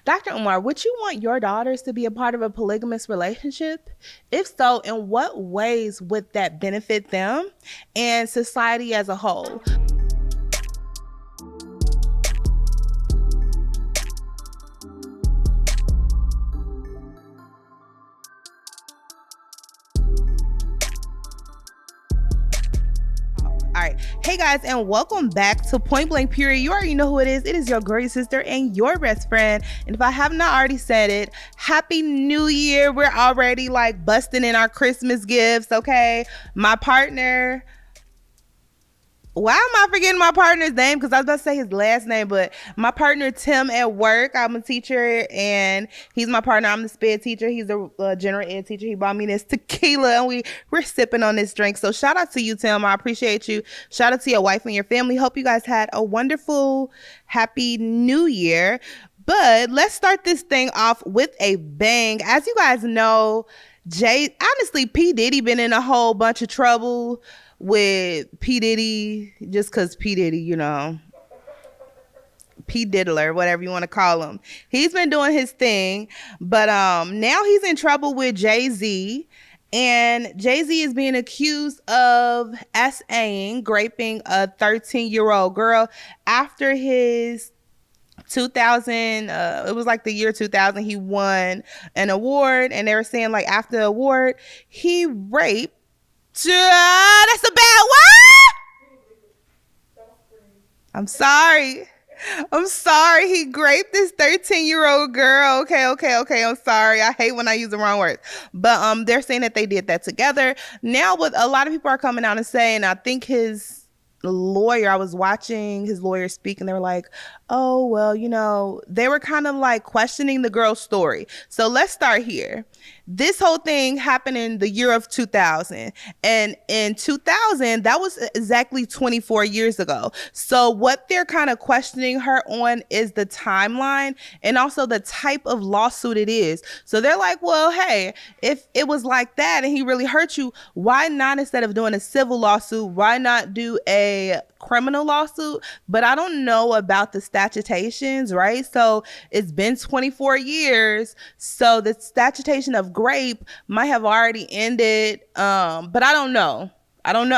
Dr. Umar, would you want your daughters to be a part of a polygamous relationship? If so, in what ways would that benefit them and society as a whole? All right. Hey guys, and welcome back to Point Blank Period. You already know who it is. It is your great sister and your best friend. And if I have not already said it, Happy New Year. We're already like busting in our Christmas gifts, okay? My partner, why am I forgetting my partner's name? Because I was about to say his last name, but my partner Tim at work, I'm a teacher and he's my partner. I'm the sped teacher. He's the general ed teacher. He bought me this tequila and we're sipping on this drink. So shout out to you, Tim. I appreciate you. Shout out to your wife and your family. Hope you guys had a wonderful, happy New Year. But let's start this thing off with a bang. As you guys know, honestly, P. Diddy been in a whole bunch of trouble with P. Diddy, just because P. Diddy, you know, P. Diddler, whatever you want to call him. He's been doing his thing, but now he's in trouble with Jay-Z, and Jay-Z is being accused of graping a 13-year-old girl after his 2000, it was like the year 2000, he won an award, and they were saying like after the award, he raped. That's a bad word. I'm sorry. He raped this 13-year-old girl. Okay. I'm sorry. I hate when I use the wrong words. But they're saying that they did that together. Now, what a lot of people are coming out and saying, I think his lawyer, I was watching his lawyer speak, and they were like, oh, well, you know, they were kind of like questioning the girl's story. So let's start here. This whole thing happened in the year of 2000. And in 2000, that was exactly 24 years ago. So what they're kind of questioning her on is the timeline and also the type of lawsuit it is. So they're like, well, hey, if it was like that and he really hurt you, why not, instead of doing a civil lawsuit, why not do a criminal lawsuit? But I don't know about the statutations, right? So it's been 24 years. So the statutation of grape might have already ended. But I don't know. I don't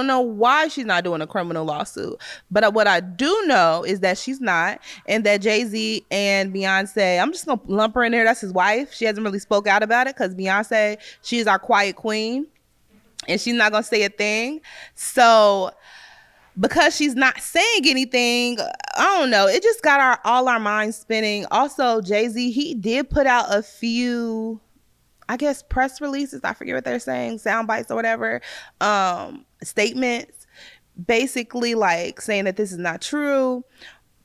know why she's not doing a criminal lawsuit. But what I do know is that she's not, and that Jay-Z and Beyonce, I'm just going to lump her in there. That's his wife. She hasn't really spoke out about it because Beyonce, she's our quiet queen and she's not going to say a thing. So because she's not saying anything, I don't know. It just got all our minds spinning. Also, Jay-Z, he did put out a few, I guess, press releases. I forget what they're saying, sound bites or whatever, statements, basically like saying that this is not true.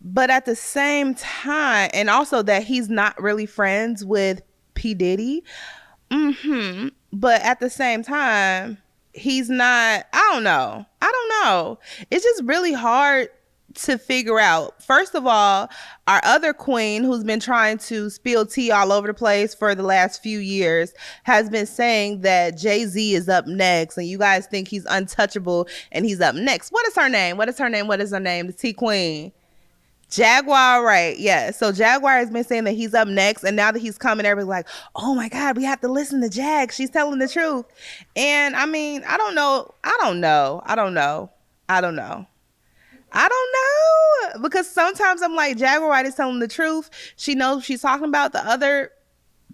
But at the same time, and also that he's not really friends with P. Diddy. But at the same time, he's not, I don't know. It's just really hard to figure out. First of all, our other queen, who's been trying to spill tea all over the place for the last few years, has been saying that Jay-Z is up next, and you guys think he's untouchable and he's up next. What is her name? The T Queen. Jaguar, right? Yeah. So Jaguar has been saying that he's up next, and now that he's coming, everybody's like, oh my God, we have to listen to Jag. She's telling the truth. And I mean, I don't know. Because sometimes I'm like, Jaguar White is telling the truth. She knows she's talking about. The other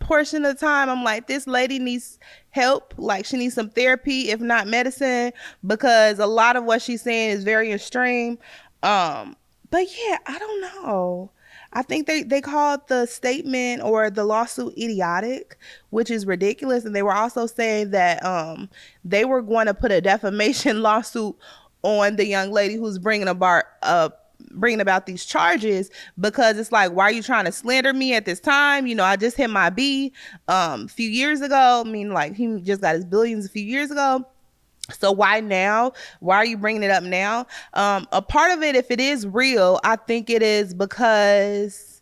portion of the time, I'm like, this lady needs help. Like, she needs some therapy, if not medicine, because a lot of what she's saying is very extreme. But yeah, I don't know. I think they called the statement or the lawsuit idiotic, which is ridiculous. And they were also saying that they were going to put a defamation lawsuit on the young lady who's bringing about these charges, because it's like, why are you trying to slander me at this time? You know, I just hit my B a few years ago. I mean, like, he just got his billions a few years ago. So why now? Why are you bringing it up now? A part of it, if it is real, I think it is because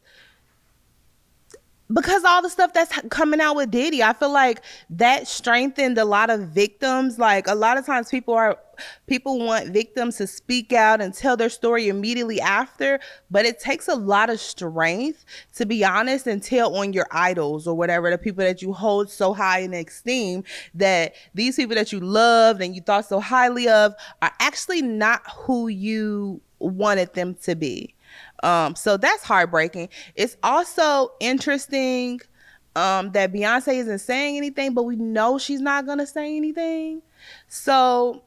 because all the stuff that's coming out with Diddy, I feel like that strengthened a lot of victims. Like a lot of times people want victims to speak out and tell their story immediately after, but it takes a lot of strength, to be honest, and tell on your idols or whatever, the people that you hold so high in esteem, that these people that you loved and you thought so highly of are actually not who you wanted them to be. So that's heartbreaking. It's also interesting that Beyonce isn't saying anything, but we know she's not gonna say anything. So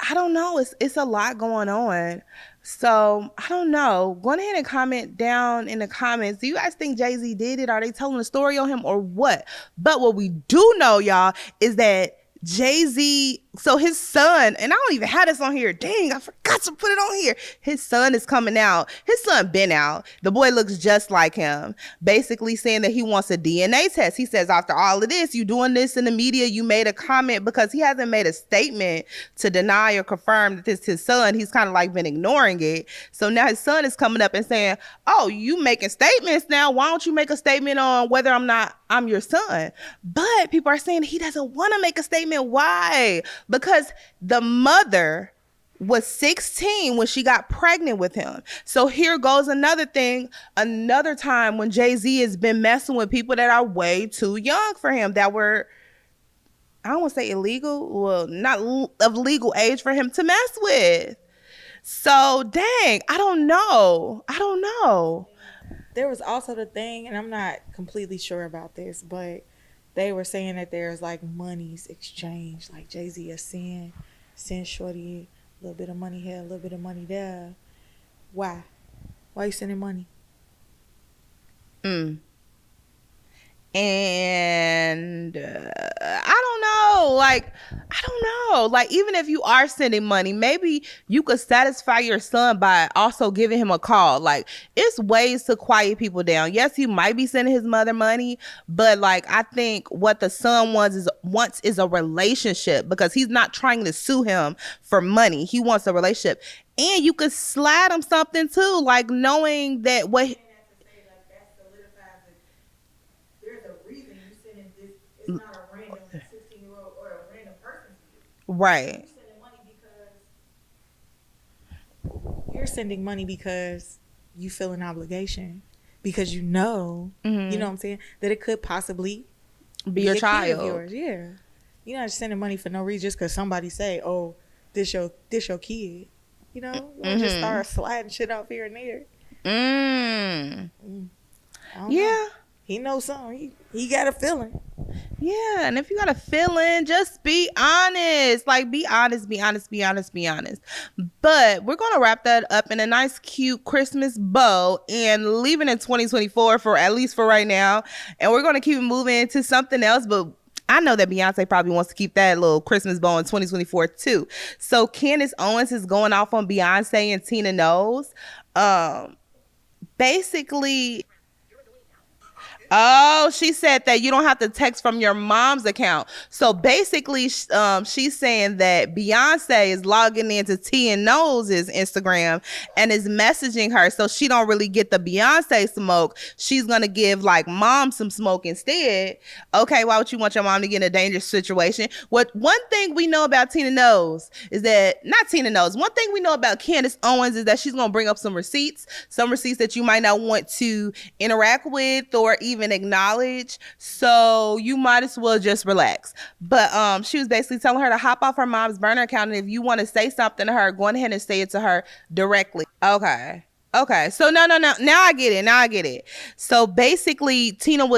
I don't know. It's a lot going on. So I don't know. Go ahead and comment down in the comments. Do you guys think Jay-Z did it? Are they telling a story on him or what? But what we do know, y'all, is that Jay-Z, so his son, and I don't even have this on here. Dang, I forgot to put it on here. His son is coming out. His son been out. The boy looks just like him. Basically saying that he wants a DNA test. He says, after all of this, you doing this in the media, you made a comment, because he hasn't made a statement to deny or confirm that this is his son. He's kind of like been ignoring it. So now his son is coming up and saying, oh, you making statements now. Why don't you make a statement on whether I'm your son? But people are saying he doesn't want to make a statement. Why? Because the mother was 16 when she got pregnant with him. So here goes another thing, another time when Jay-Z has been messing with people that are way too young for him, that were, I don't want to say illegal, well, not of legal age for him to mess with. So dang, I don't know. There was also the thing, and I'm not completely sure about this, but they were saying that there's like monies exchanged, like Jay-Z is send Shorty a little bit of money here, a little bit of money there. Why you sending money? And I don't know. Like, even if you are sending money, maybe you could satisfy your son by also giving him a call. Like, it's ways to quiet people down. Yes, he might be sending his mother money, but like, I think what the son wants is a relationship, because he's not trying to sue him for money. He wants a relationship. And you could slide him something too, like knowing that what right. You're sending money because you feel an obligation, because you know, you know what I'm saying, that it could possibly be your child. Kid of yours. Yeah. You're not just sending money for no reason just because somebody say, oh, this your kid. You know, you don't just start sliding shit off here and there. Yeah. Know. He knows something. He got a feeling. Yeah, and if you got a feeling, just be honest. Like, be honest. But we're going to wrap that up in a nice, cute Christmas bow and leave it in 2024 for at least for right now. And we're going to keep moving to something else, but I know that Beyonce probably wants to keep that little Christmas bow in 2024 too. So Candace Owens is going off on Beyonce and Tina Knowles. Basically... Oh, she said that you don't have to text from your mom's account. So basically, she's saying that Beyonce is logging into Tia Knowles' Instagram and is messaging her, so she don't really get the Beyonce smoke. She's gonna give like mom some smoke instead. Okay, why would you want your mom to get in a dangerous situation? One thing we know about Tina Knowles is that, not Tina Knowles, one thing we know about Candace Owens is that she's gonna bring up some receipts that you might not want to interact with or even acknowledge, so you might as well just relax. But she was basically telling her to hop off her mom's burner account, and if you want to say something to her, go ahead and say it to her directly. Okay, so no, now I get it. So basically, Candace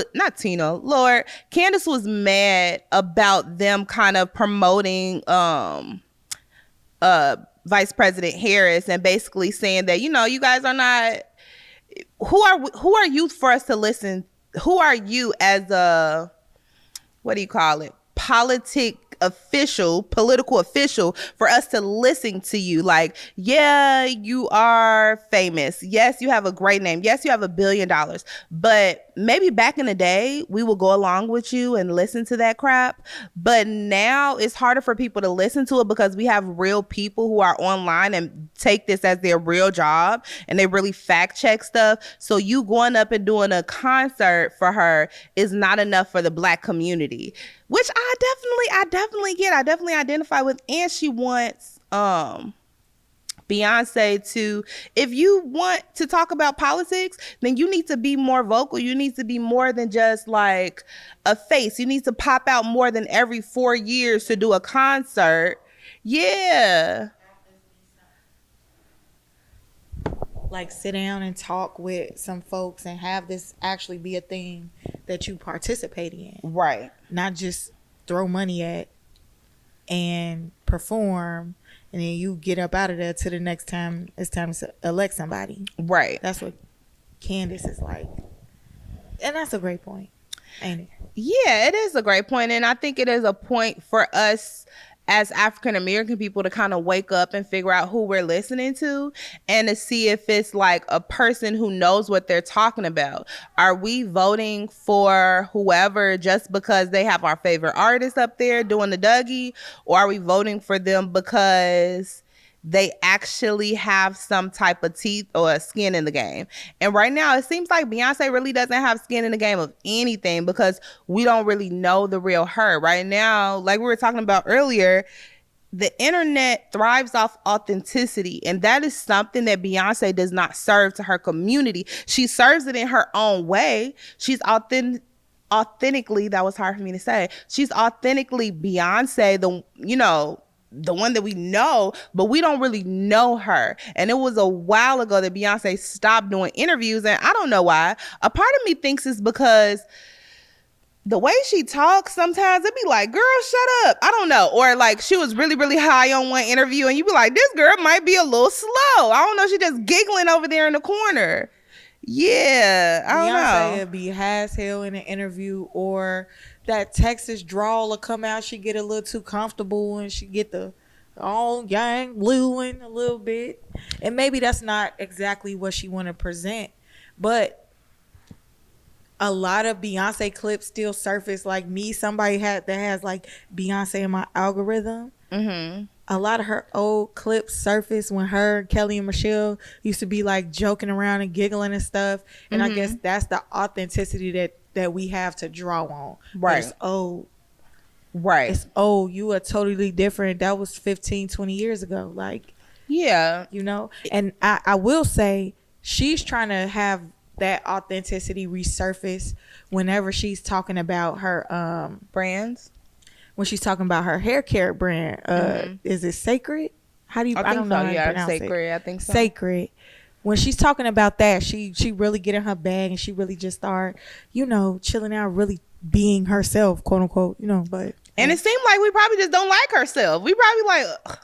was mad about them kind of promoting Vice President Harris, and basically saying that, you know, you guys are not, who are you for us to listen? Who are you as a, what do you call it? political official for us to listen to you. Like, yeah, you are famous. Yes, you have a great name. Yes, you have $1 billion. But maybe back in the day, we will go along with you and listen to that crap. But now it's harder for people to listen to it because we have real people who are online and take this as their real job and they really fact check stuff. So you going up and doing a concert for her is not enough for the Black community, which I definitely get. I definitely identify with. And she wants Beyonce to, if you want to talk about politics, then you need to be more vocal. You need to be more than just like a face. You need to pop out more than every 4 years to do a concert. Yeah. Like sit down and talk with some folks and have this actually be a thing that you participate in. Right. Not just throw money at and perform and then you get up out of there to the next time it's time to elect somebody. Right. That's what Candace is like. And that's a great point, ain't it? Yeah, it is a great point. And I think it is a point for us as African American people to kind of wake up and figure out who we're listening to and to see if it's like a person who knows what they're talking about. Are we voting for whoever just because they have our favorite artist up there doing the Dougie, or are we voting for them because they actually have some type of teeth or skin in the game? And right now it seems like Beyonce really doesn't have skin in the game of anything because we don't really know the real her. Right now, like we were talking about earlier, the internet thrives off authenticity, and that is something that Beyonce does not serve to her community. She serves it in her own way. She's authentically, that was hard for me to say, she's authentically Beyonce, the one that we know, but we don't really know her. And it was a while ago that Beyonce stopped doing interviews, and I don't know why. A part of me thinks it's because the way she talks, sometimes it'd be like, girl, shut up. I don't know. Or like she was really, really high on one interview and you'd be like, this girl might be a little slow. I don't know. She just giggling over there in the corner. Yeah, I don't know. Beyonce would be high as hell in an interview, or that Texas drawl will come out. She get a little too comfortable and she get the all yang blueing a little bit. And maybe that's not exactly what she want to present, but a lot of Beyonce clips still surface. Like me, somebody that has like Beyonce in my algorithm. Mm-hmm. A lot of her old clips surface when her, Kelly, and Michelle used to be like joking around and giggling and stuff. And I guess that's the authenticity that we have to draw on. Right. It's old. Right. It's old. You are totally different. That was 15, 20 years ago. Like, yeah. You know? And I will say she's trying to have that authenticity resurface whenever she's talking about her brands. When she's talking about her hair care brand, is it Sacred? How do you? I don't know. How yeah, to Sacred. It. I think so. Sacred. When she's talking about that, she really get in her bag and she really just start, chilling out, really being herself, quote unquote, But and it seemed like we probably just don't like herself. We probably like. Ugh.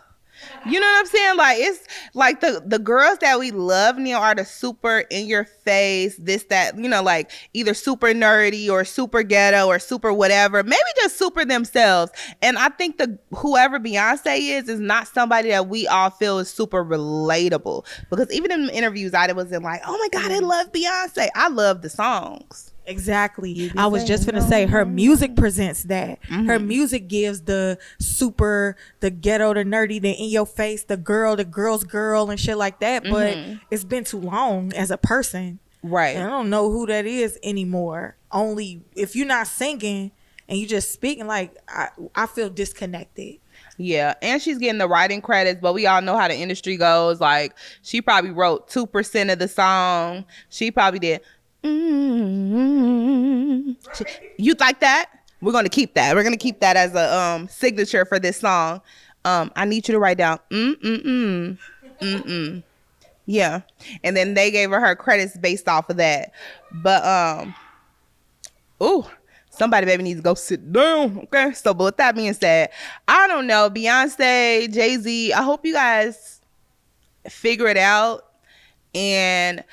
You know what I'm saying? Like, it's like the girls that we love now are the super in your face, this, that, like either super nerdy or super ghetto or super whatever, maybe just super themselves. And I think whoever Beyonce is not somebody that we all feel is super relatable, because even in interviews I wasn't like, oh my God, I love Beyonce. I love the songs. Exactly. I was just gonna say her music presents that. Her music gives the super, the ghetto, the nerdy, the in your face, the girl's girl and shit like that. But it's been too long as a person. Right. And I don't know who that is anymore. Only if you're not singing and you just speaking, like I feel disconnected. Yeah, and she's getting the writing credits, but we all know how the industry goes. Like, she probably wrote 2% of the song. She probably did. You like that? We're gonna keep that. We're gonna keep that as a signature for this song. I need you to write down yeah, and then they gave her credits based off of that. But somebody baby needs to go sit down. Okay, so but with that being said, I don't know, Beyonce, Jay-Z, I hope you guys figure it out. And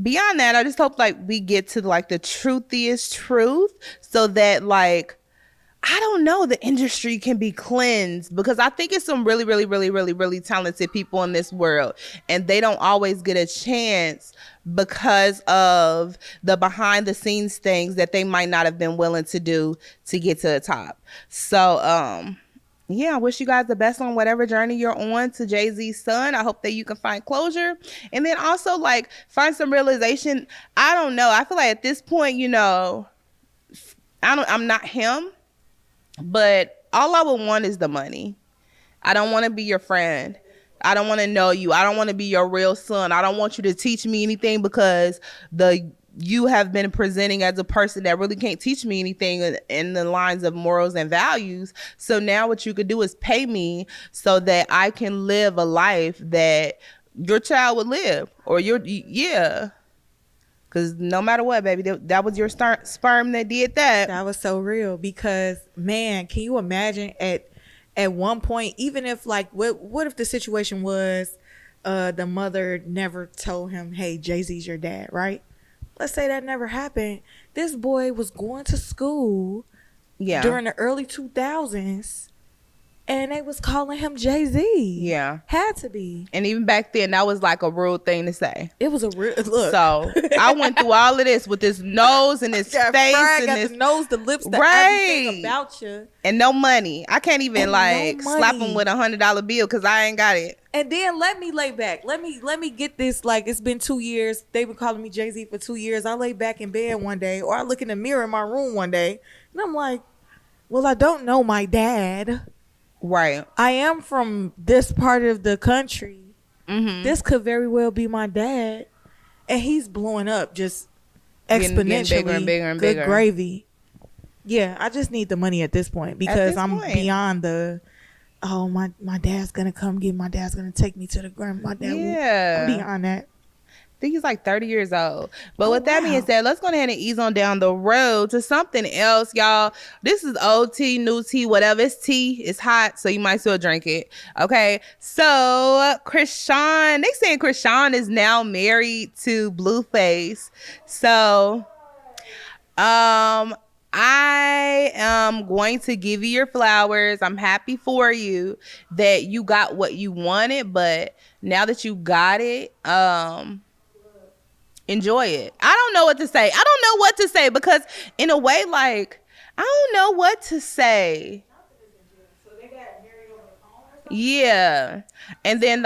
beyond that, I just hope like we get to like the truthiest truth, so that like, I don't know, the industry can be cleansed, because I think it's some really, really, really, really, really talented people in this world, and they don't always get a chance because of the behind the scenes things that they might not have been willing to do to get to the top. So, yeah, I wish you guys the best on whatever journey you're on to Jay-Z's son. I hope that you can find closure, and then also like find some realization. I don't know. I feel like at this point, you know, I'm not him, but all I would want is the money. I don't want to be your friend. I don't want to know you. I don't want to be your real son. I don't want you to teach me anything, because you have been presenting as a person that really can't teach me anything in the lines of morals and values. So now what you could do is pay me so that I can live a life that your child would live, or yeah. Because no matter what, baby, that was your sperm that did that. That was so real, because, man, can you imagine at one point, even if, like, what if the situation was the mother never told him, hey, Jay-Z's your dad, right? Let's say that never happened. This boy was going to school during the early 2000s, and they was calling him Jay-Z. Yeah. Had to be. And even back then, that was like a rude thing to say. It was a real look. So I went through all of this with this nose and this face and this the nose, the lips, the everything about you, and no money. I can't even slap him with $100 bill because I ain't got it. And then let me lay back. Let me get this. Like, it's been 2 years. They've been calling me Jay-Z for 2 years. I lay back in bed one day, or I look in the mirror in my room one day, and I'm like, well, I don't know my dad. Right. I am from this part of the country. Mm-hmm. This could very well be my dad. And he's blowing up just exponentially. Getting bigger and bigger and bigger. Good gravy. Yeah, I just need the money at this point, because I'm beyond the, oh, my dad's going to come get, my dad's going to take me to the ground. My dad I'm beyond that. I think he's like 30 years old. But with that being said, let's go ahead and ease on down the road to something else, y'all. This is old tea, new tea, whatever. It's tea. It's hot, so you might as well drink it. Okay. So Chrisean, they saying Chrisean is now married to Blueface. So I am going to give you your flowers. I'm happy for you that you got what you wanted, but now that you got it, enjoy it. I don't know what to say. Because in a way, like, I don't know what to say. So they got married over the phone or something? Yeah. And then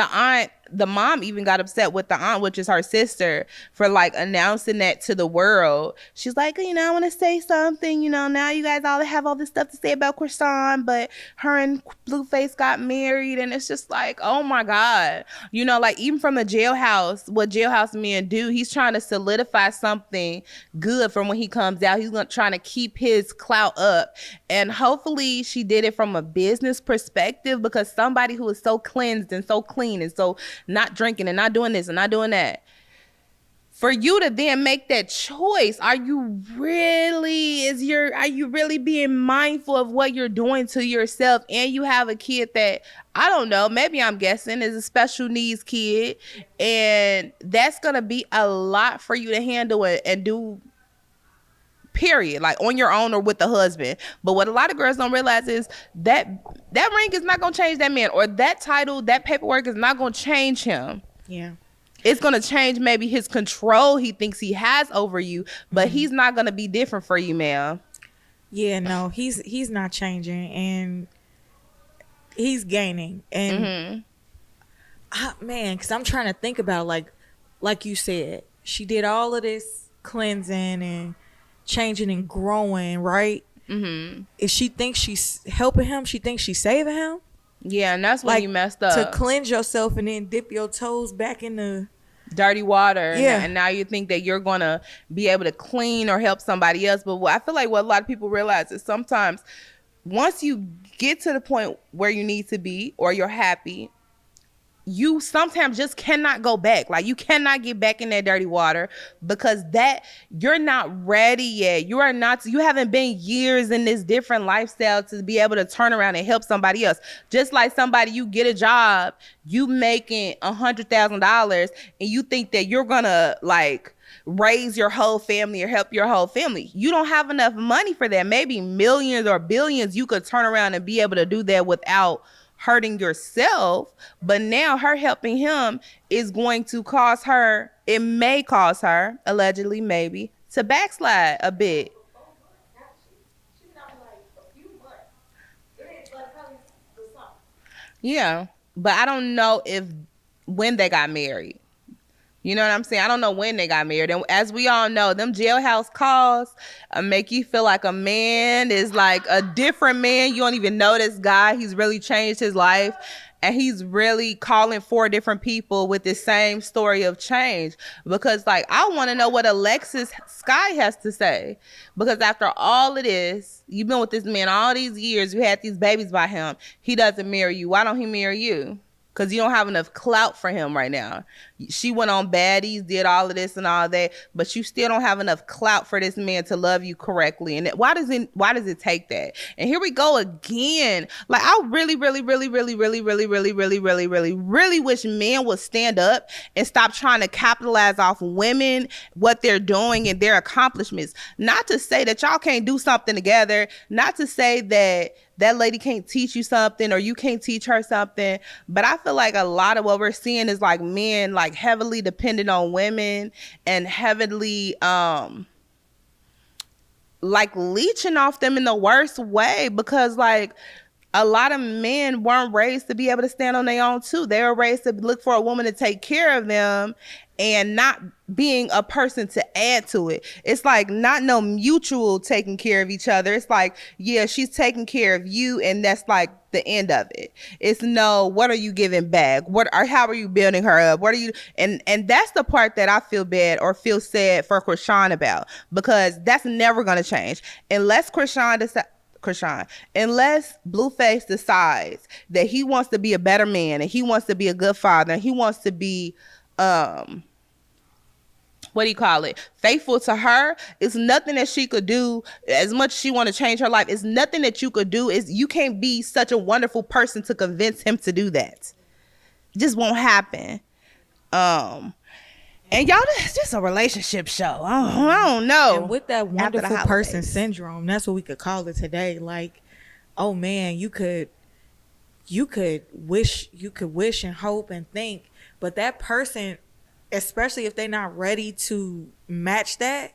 the mom even got upset with the aunt, which is her sister, for like announcing that to the world. She's like, you know, I want to say something, you know, now you guys all have all this stuff to say about Chrisean, but her and Blueface got married, and it's just like, oh my God. You know, like, even from the jailhouse, what jailhouse men do, he's trying to solidify something good from when he comes out. He's trying to keep his clout up. And hopefully she did it from a business perspective, because somebody who is so cleansed and so clean and so not drinking and not doing this and not doing that, for you to then make that choice, are you really being mindful of what you're doing to yourself? And you have a kid that, I don't know, maybe I'm guessing is a special needs kid, and that's gonna be a lot for you to handle it and do, period, like on your own or with the husband. But what a lot of girls don't realize is that ring is not gonna change that man, or that title, that paperwork is not gonna change him. Yeah. It's gonna change maybe his control he thinks he has over you, but he's not gonna be different for you, ma'am. Yeah, no, he's not changing, and he's gaining. And man, because I'm trying to think about, like you said, she did all of this cleansing and changing and growing, right? If she thinks she's helping him, she thinks she's saving him. Yeah, and that's when you messed up. To cleanse yourself and then dip your toes back in the dirty water. Yeah. And now you think that you're going to be able to clean or help somebody else. But I feel like what a lot of people realize is sometimes once you get to the point where you need to be or you're happy, you sometimes just cannot go back. Like, you cannot get back in that dirty water, because that you're not ready yet. You haven't been years in this different lifestyle to be able to turn around and help somebody else. Just like somebody, you get a job, you making $100,000 and you think that you're gonna like raise your whole family or help your whole family. You don't have enough money for that. Maybe millions or billions you could turn around and be able to do that without hurting yourself. But now her helping him is going to cause her, it may cause her, allegedly maybe, to backslide a bit. Yeah, but I don't know if when they got married. You know what I'm saying? I don't know when they got married. And as we all know, them jailhouse calls make you feel like a man is like a different man. You don't even know this guy. He's really changed his life. And he's really calling 4 different people with the same story of change. Because, like, I want to know what Alexis Sky has to say. Because after all of this, you've been with this man all these years. You had these babies by him. He doesn't marry you. Why don't he marry you? Because you don't have enough clout for him right now. She went on baddies, did all of this and all that, but you still don't have enough clout for this man to love you correctly. And why does it take that? And here we go again. Like, I really wish men would stand up and stop trying to capitalize off women, what they're doing and their accomplishments. Not to say that y'all can't do something together. Not to say that that lady can't teach you something or you can't teach her something. But I feel like a lot of what we're seeing is like men like heavily dependent on women and heavily like leeching off them in the worst way, because like a lot of men weren't raised to be able to stand on their own too. They were raised to look for a woman to take care of them and not being a person to add to it. It's like not no mutual taking care of each other. It's like, yeah, she's taking care of you and that's like the end of it. It's no, what are you giving back? How are you building her up? What are you, and that's the part that I feel bad or feel sad for Chrisean about, because that's never going to change unless unless Blueface decides that he wants to be a better man and he wants to be a good father and he wants to be faithful to her. It's nothing that she could do. As much as she want to change her life, it's nothing that you could do. You can't be such a wonderful person to convince him to do that. It just won't happen. And y'all, it's just a relationship show. I don't know. And with that wonderful person syndrome, that's what we could call it today. Like, oh man, you could wish and hope and think, but that person, especially if they're not ready to match that,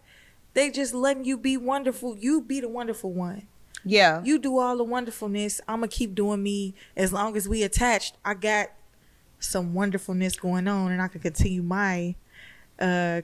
they just letting you be wonderful. You be the wonderful one. Yeah. You do all the wonderfulness. I'm going to keep doing me. As long as we attached, I got some wonderfulness going on and I can continue my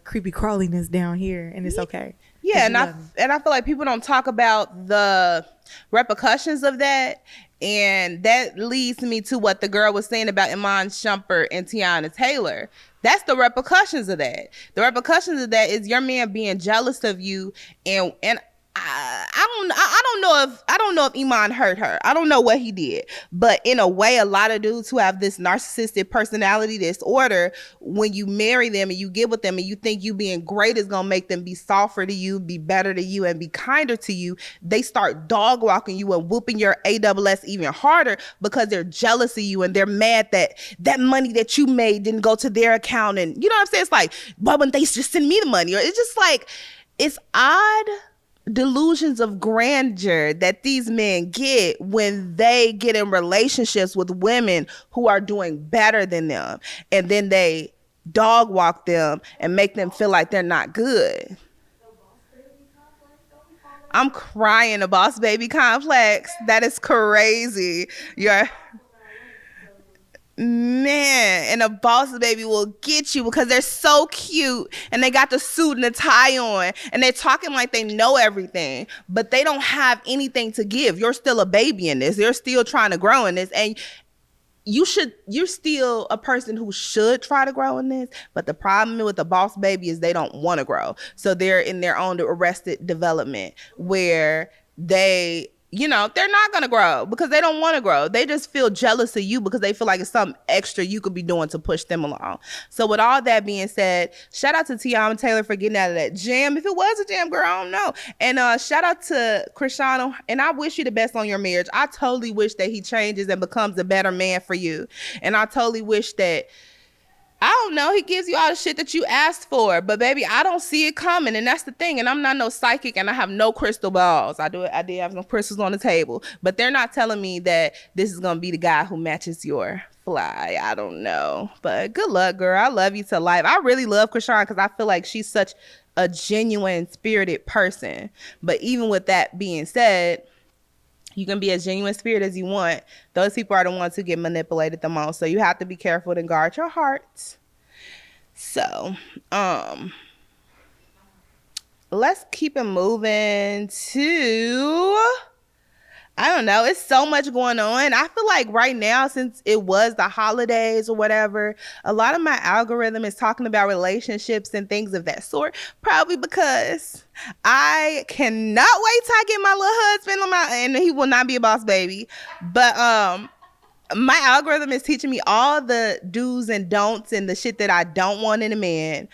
creepy crawliness down here, and it's okay. Yeah, and I feel like people don't talk about the repercussions of that, and that leads me to what the girl was saying about Iman Shumpert and Teyana Taylor. That's the repercussions of that. The repercussions of that is your man being jealous of you, and I don't know if Iman hurt her. I don't know what he did, but in a way, a lot of dudes who have this narcissistic personality disorder, when you marry them and you get with them and you think you being great is gonna make them be softer to you, be better to you, and be kinder to you, they start dog walking you and whooping your ASS even harder because they're jealous of you and they're mad that that money that you made didn't go to their account. And you know what I'm saying? It's like, why wouldn't they just send me the money? Or it's just like, it's odd delusions of grandeur that these men get when they get in relationships with women who are doing better than them, and then they dog walk them and make them feel like they're not good. I'm crying, the boss baby complex. That is crazy. Man, and a boss baby will get you because they're so cute and they got the suit and the tie on and they're talking like they know everything, but they don't have anything to give. You're still a baby in this. You're still trying to grow in this, and you're still a person who should try to grow in this. But the problem with the boss baby is they don't want to grow. So they're in their own arrested development where they're not going to grow because they don't want to grow. They just feel jealous of you because they feel like it's something extra you could be doing to push them along. So with all that being said, shout out to Teyana Taylor for getting out of that jam. If it was a jam, girl, I don't know. And shout out to Chrisean, and I wish you the best on your marriage. I totally wish that he changes and becomes a better man for you. And I totally wish that I don't know. He gives you all the shit that you asked for, but baby, I don't see it coming, and that's the thing. And I'm not no psychic, and I have no crystal balls. I did have some crystals on the table, but they're not telling me that this is gonna be the guy who matches your fly. I don't know, but good luck, girl. I love you to life. I really love Chrisean because I feel like she's such a genuine, spirited person. But even with that being said, you can be as genuine spirit as you want. Those people are the ones who get manipulated the most. So you have to be careful and guard your heart. So, let's keep it moving to, I don't know. It's so much going on. I feel like right now, since it was the holidays or whatever, a lot of my algorithm is talking about relationships and things of that sort. Probably because I cannot wait till I get my little husband on and he will not be a boss baby. But my algorithm is teaching me all the do's and don'ts and the shit that I don't want in a man.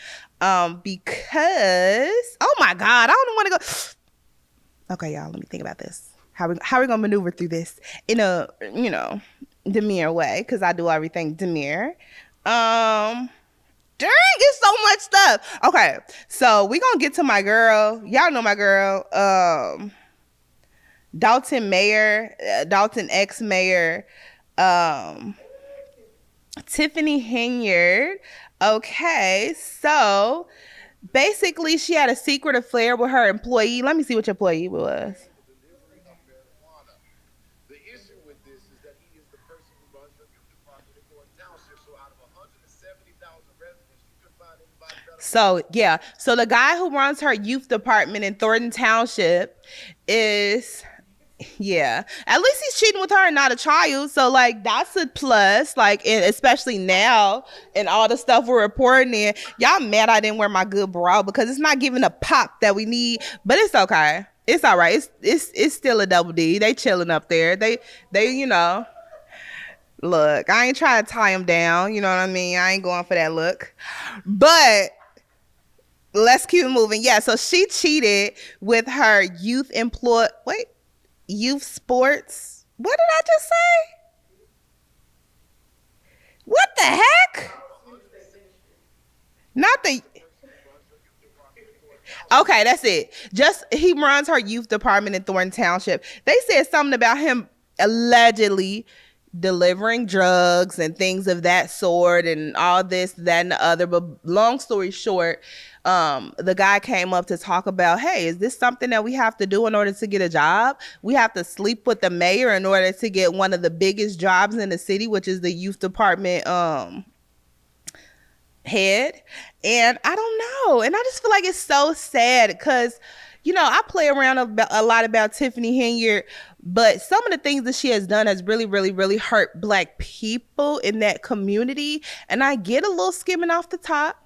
Because, oh my God, I don't want to go. Okay, y'all, let me think about this. How we gonna maneuver through this in a, demure way? Because I do everything demure. Dang, it's so much stuff. Okay, so we gonna get to my girl. Y'all know my girl, Dalton ex-mayor, Tiffany Henyard. Okay, so basically she had a secret affair with her employee. Let me see what your employee was. So, yeah. So the guy who runs her youth department in Thornton Township is, yeah. At least he's cheating with her and not a child. So, like, that's a plus. Like, and especially now and all the stuff we're reporting in. Y'all mad I didn't wear my good bra because it's not giving a pop that we need. But it's okay. It's all right. It's still a double D. They chilling up there. They look, I ain't trying to tie them down. You know what I mean? I ain't going for that look. But let's keep it moving. Yeah, so she cheated with her youth sports. What did I just say? What the heck? Not the... Okay, that's it. Just, he runs her youth department in Thornton Township. They said something about him allegedly delivering drugs and things of that sort and all this, that, and the other. But long story short, the guy came up to talk about, hey, is this something that we have to do in order to get a job? We have to sleep with the mayor in order to get one of the biggest jobs in the city, which is the youth department head. And I don't know. And I just feel like it's so sad because, I play around a lot about Tiffany Henyard, but some of the things that she has done has really, really, really hurt Black people in that community. And I get a little skimming off the top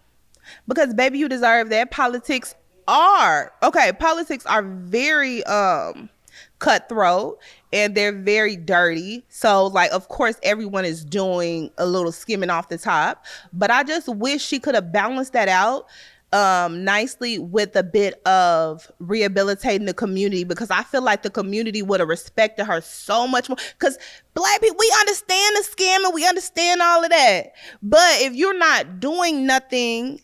because, baby, you deserve that. Politics are very cutthroat and they're very dirty. So, like, of course, everyone is doing a little skimming off the top. But I just wish she could have balanced that out nicely with a bit of rehabilitating the community, because I feel like the community would have respected her so much more. Because Black people, we understand the scam and we understand all of that. But if you're not doing nothing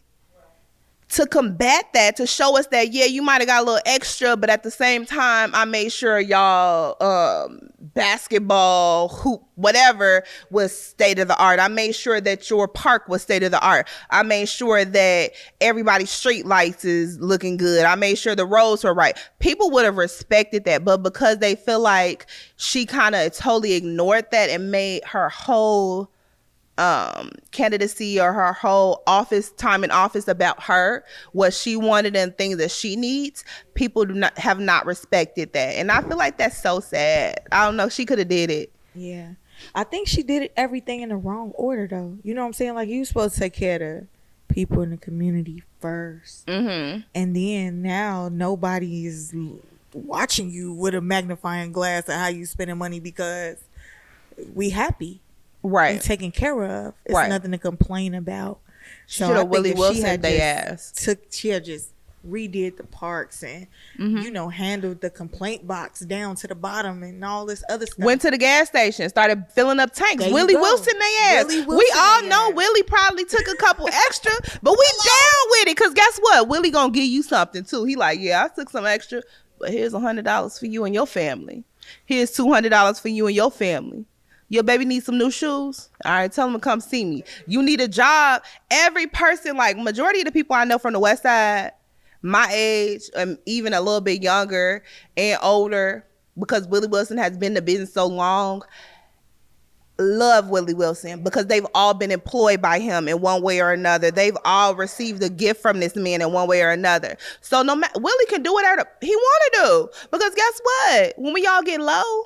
to combat that, to show us that, yeah, you might have got a little extra, but at the same time, I made sure y'all basketball, hoop, whatever was state of the art. I made sure that your park was state of the art. I made sure that everybody's street lights is looking good. I made sure the roads were right. People would have respected that, but because they feel like she kind of totally ignored that and made her whole candidacy or her whole time in office about her, what she wanted and things that she needs, people have not respected that. And I feel like that's so sad. I don't know, she could have did it. Yeah, I think she did everything in the wrong order though. You know what I'm saying? Like, you supposed to take care of the people in the community first. Mm-hmm. And then now nobody's watching you with a magnifying glass at how you spending money because we happy. Right. And taken care of. It's right. Nothing to complain about. So Willie Wilson they asked. She had just redid the parks and you know, handled the complaint box down to the bottom and all this other stuff. Went to the gas station, started filling up tanks. Willie Wilson they ass. Willie Wilson We all they know ass. Willie probably took a couple extra, but we down with it because guess what? Willie gonna give you something too. He like, yeah, I took some extra, but here's $100 for you and your family. Here's $200 for you and your family. Your baby needs some new shoes. All right, tell them to come see me. You need a job. Every person, like majority of the people I know from the West Side, my age, even a little bit younger and older, because Willie Wilson has been in the business so long, love Willie Wilson because they've all been employed by him in one way or another. They've all received a gift from this man in one way or another. So no matter, Willie can do whatever he want to do because guess what? When we all get low,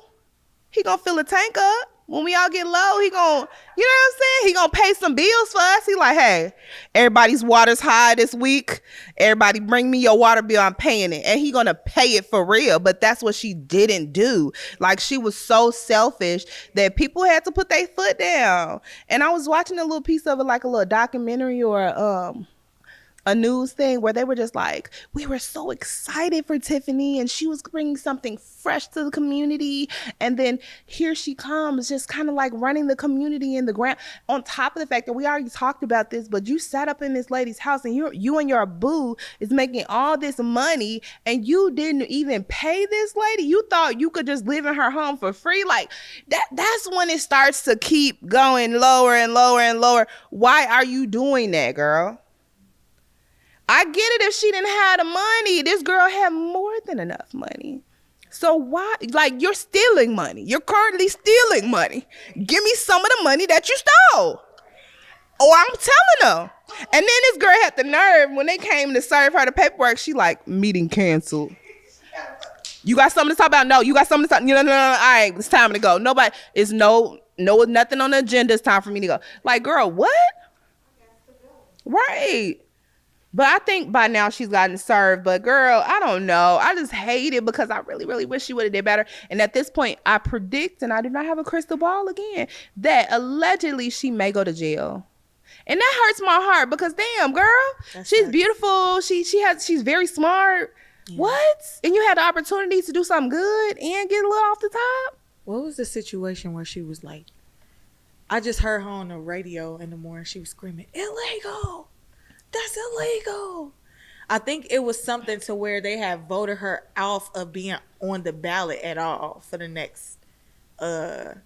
he gonna fill a tank up. When we all get low, he gonna, you know what I'm saying? He gonna pay some bills for us. He like, hey, everybody's water's high this week. Everybody bring me your water bill. I'm paying it. And he gonna pay it for real. But that's what she didn't do. Like, she was so selfish that people had to put their foot down. And I was watching a little piece of it, like a little documentary or a news thing where they were just like, we were so excited for Tiffany and she was bringing something fresh to the community, and then here she comes just kind of like running the community in the ground, on top of the fact that we already talked about this, but you sat up in this lady's house and you and your boo is making all this money and you didn't even pay this lady. You thought you could just live in her home for free. Like that's when it starts to keep going lower and lower and lower. Why are you doing that, girl? I get it if she didn't have the money. This girl had more than enough money. So why, like, you're stealing money. You're currently stealing money. Give me some of the money that you stole. Or I'm telling her. And then this girl had the nerve, when they came to serve her the paperwork, she like, meeting canceled. You got something to talk about? No, you got something to talk, no, all right, it's time to go. Nobody, it's nothing on the agenda, it's time for me to go. Like, girl, what? Right. But I think by now she's gotten served. But girl, I don't know. I just hate it because I really, really wish she would have did better. And at this point, I predict, and I do not have a crystal ball again, that allegedly she may go to jail. And that hurts my heart because damn, girl, she's beautiful. She's very smart. Yeah. What? And you had the opportunity to do something good and get a little off the top? What was the situation where she was like, I just heard her on the radio in the morning. She was screaming, illegal. That's illegal. I think it was something to where they had voted her off of being on the ballot at all for the next term.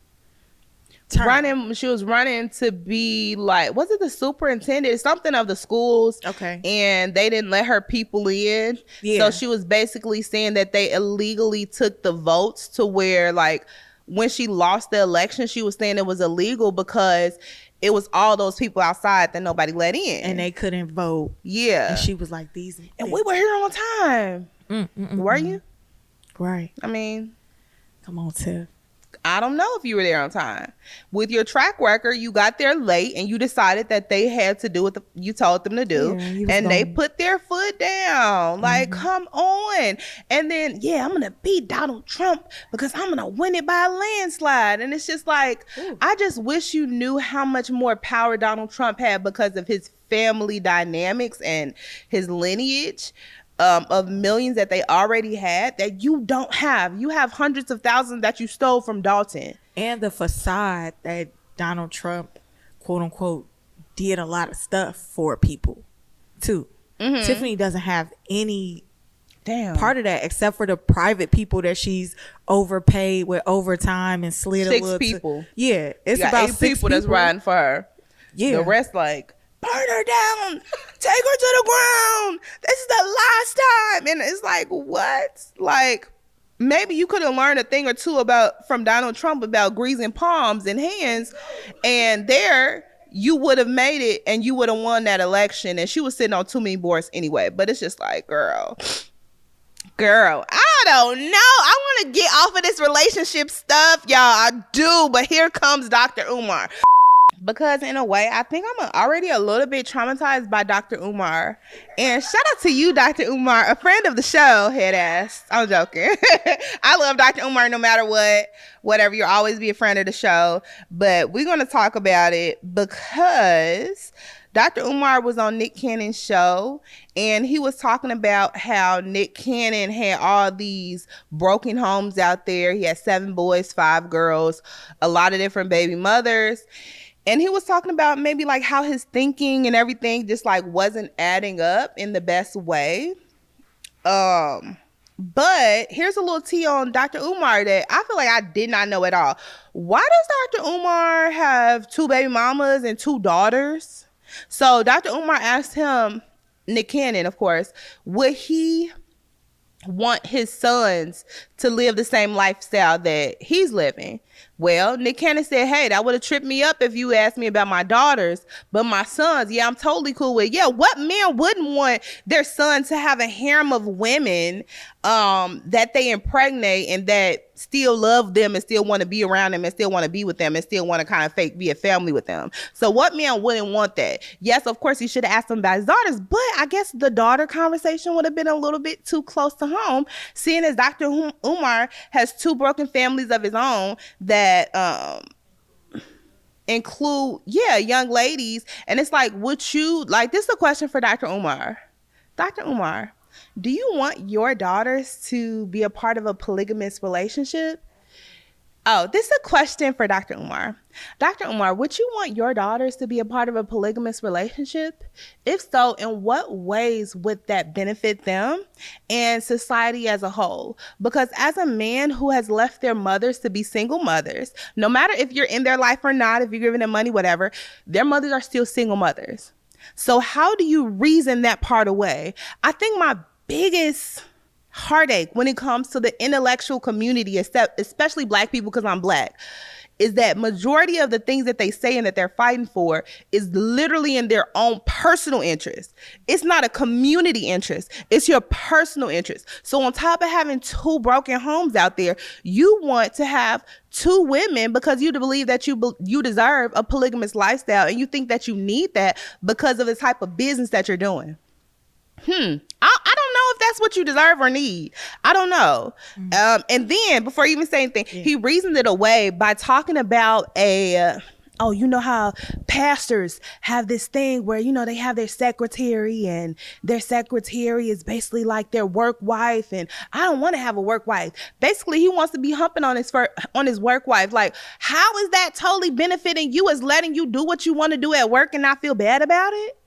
She was running to be like, was it the superintendent? Something of the schools. Okay. And they didn't let her people in. Yeah. So she was basically saying that they illegally took the votes to where, like, when she lost the election, she was saying it was illegal because it was all those people outside that nobody let in. And they couldn't vote. Yeah. And she was like, and we were here on time. Were you? Right. I mean. Come on, Tiff. I don't know if you were there on time. With your track record, you got there late and you decided that they had to do what you told them to do. Yeah, and they put their foot down. Like, come on. And then, I'm going to beat Donald Trump because I'm going to win it by a landslide. And it's just like, I just wish you knew how much more power Donald Trump had because of his family dynamics and his lineage. Of millions that they already had that you don't have. You have hundreds of thousands that you stole from Dalton. And the facade that Donald Trump, quote unquote, did a lot of stuff for people too. Tiffany doesn't have any part of that except for the private people that she's overpaid with overtime and slid 6 a little people. It's about 8 people that's riding for her. The rest like, burn her down, take her to the ground, this is the last time. And it's like, what? Like, maybe you could have learned a thing or two from Donald Trump about greasing palms and hands, and there you would have made it and you would have won that election. And she was sitting on too many boards anyway. But it's just like, girl, I don't know. I want to get off of this relationship stuff, y'all. I do. But here comes Dr. Umar. Because in a way, I think I'm already a little bit traumatized by Dr. Umar. And shout out to you, Dr. Umar, a friend of the show, head ass. I'm joking. I love Dr. Umar no matter what. Whatever, you'll always be a friend of the show. But we're going to talk about it because Dr. Umar was on Nick Cannon's show, and he was talking about how Nick Cannon had all these broken homes out there. He had 7 boys, 5 girls, a lot of different baby mothers. And he was talking about maybe like how his thinking and everything just like wasn't adding up in the best way. But here's a little tea on Dr. Umar that I feel like I did not know at all. Why does Dr. Umar have 2 baby mamas and 2 daughters? So Dr. Umar asked him, Nick Cannon, of course, would he want his sons to live the same lifestyle that he's living? Well, Nick Cannon said, hey, that would have tripped me up if you asked me about my daughters, but my sons, yeah, I'm totally cool with. Yeah, what man wouldn't want their son to have a harem of women that they impregnate and that still love them and still want to be around them and still want to be with them and still want to kind of be a family with them? So what man wouldn't want that? Yes, of course, he should have asked him about his daughters, but I guess the daughter conversation would have been a little bit too close to home, seeing as Dr. Umar has 2 broken families of his own that include, young ladies. And it's like, would you, like, this is a question for Dr. Umar. Dr. Umar, do you want your daughters to be a part of a polygamous relationship? Oh, this is a question for Dr. Umar. Dr. Umar, would you want your daughters to be a part of a polygamous relationship? If so, in what ways would that benefit them and society as a whole? Because as a man who has left their mothers to be single mothers, no matter if you're in their life or not, if you're giving them money, whatever, their mothers are still single mothers. So how do you reason that part away? I think my biggest heartache when it comes to the intellectual community, especially Black people, because I'm Black, is that majority of the things that they say and that they're fighting for is literally in their own personal interest. It's not a community interest. It's your personal interest. So on top of having 2 broken homes out there, you want to have 2 women because you believe that you deserve a polygamous lifestyle, and you think that you need that because of the type of business that you're doing. I don't know if that's what you deserve or need. I don't know. And then before you even say anything, he reasoned it away by talking about you know how pastors have this thing where, you know, they have their secretary and their secretary is basically like their work wife. And I don't want to have a work wife. Basically, he wants to be humping on his work wife. Like, how is that totally benefiting you, as letting you do what you want to do at work and not feel bad about it?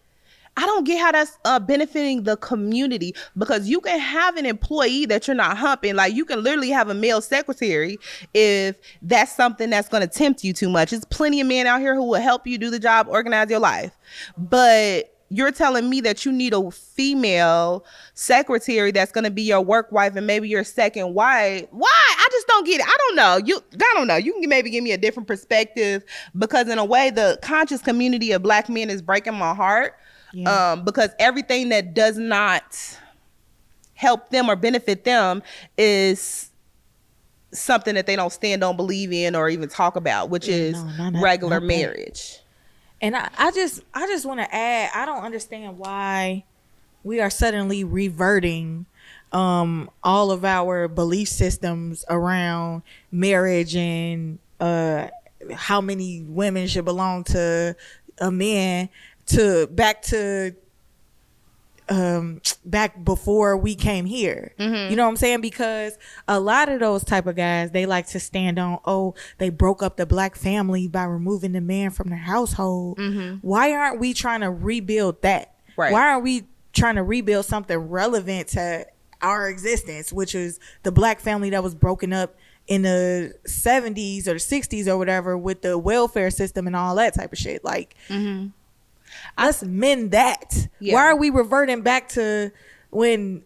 I don't get how that's benefiting the community, because you can have an employee that you're not humping. Like, you can literally have a male secretary if that's something that's going to tempt you too much. There's plenty of men out here who will help you do the job, organize your life. But you're telling me that you need a female secretary that's going to be your work wife and maybe your second wife. Why? I just don't get it. I don't know. You can maybe give me a different perspective, because in a way, the conscious community of Black men is breaking my heart. Yeah. Because everything that does not help them or benefit them is something that they don't stand on, believe in, or even talk about, which is regular marriage. And I just want to add, I don't understand why we are suddenly reverting all of our belief systems around marriage and how many women should belong to a man back before we came here. You know what I'm saying? Because a lot of those type of guys, they like to stand on, they broke up the Black family by removing the man from their household. Why aren't we trying to rebuild that? Right. Why aren't we trying to rebuild something relevant to our existence, which is the Black family that was broken up in the 70s or the 60s or whatever, with the welfare system and all that type of shit? Like, let's mend that. Yeah. Why are we reverting back to when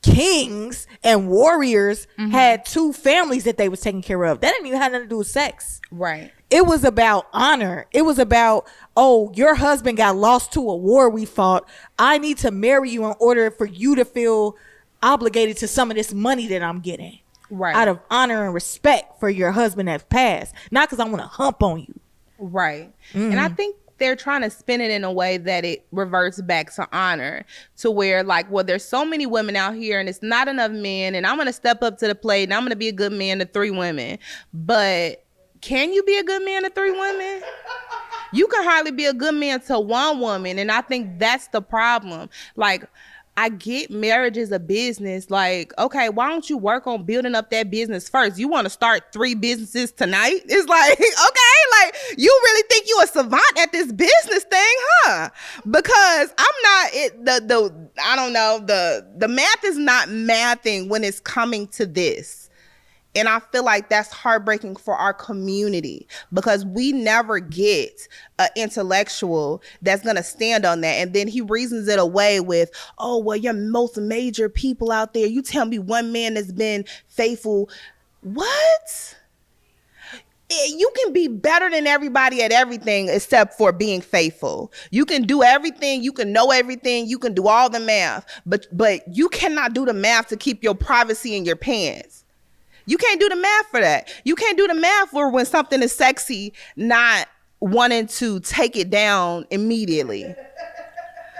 kings and warriors had 2 families that they was taking care of? That didn't even have nothing to do with sex. Right. It was about honor. It was about, your husband got lost to a war we fought. I need to marry you in order for you to feel obligated to some of this money that I'm getting. Right. Out of honor and respect for your husband that's passed. Not because I want to hump on you. Right. And I think they're trying to spin it in a way that it reverts back to honor, to where, like, well, there's so many women out here and it's not enough men, and I'm going to step up to the plate and I'm going to be a good man to 3 women. But can you be a good man to 3 women? You can hardly be a good man to one woman, and I think that's the problem. Like, I get marriage is a business. Like, okay, why don't you work on building up that business first? You want to start 3 businesses tonight? It's like, okay, like, you really think you a savant at this business thing, huh? Because I'm not I don't know, the math is not mathing when it's coming to this. And I feel like that's heartbreaking for our community because we never get an intellectual that's going to stand on that. And then he reasons it away with, oh, well, you're most major people out there. You tell me one man has been faithful. What? You can be better than everybody at everything except for being faithful. You can do everything. You can know everything. You can do all the math. But you cannot do the math to keep your privacy in your pants. You can't do the math for that. You can't do the math for when something is sexy, not wanting to take it down immediately.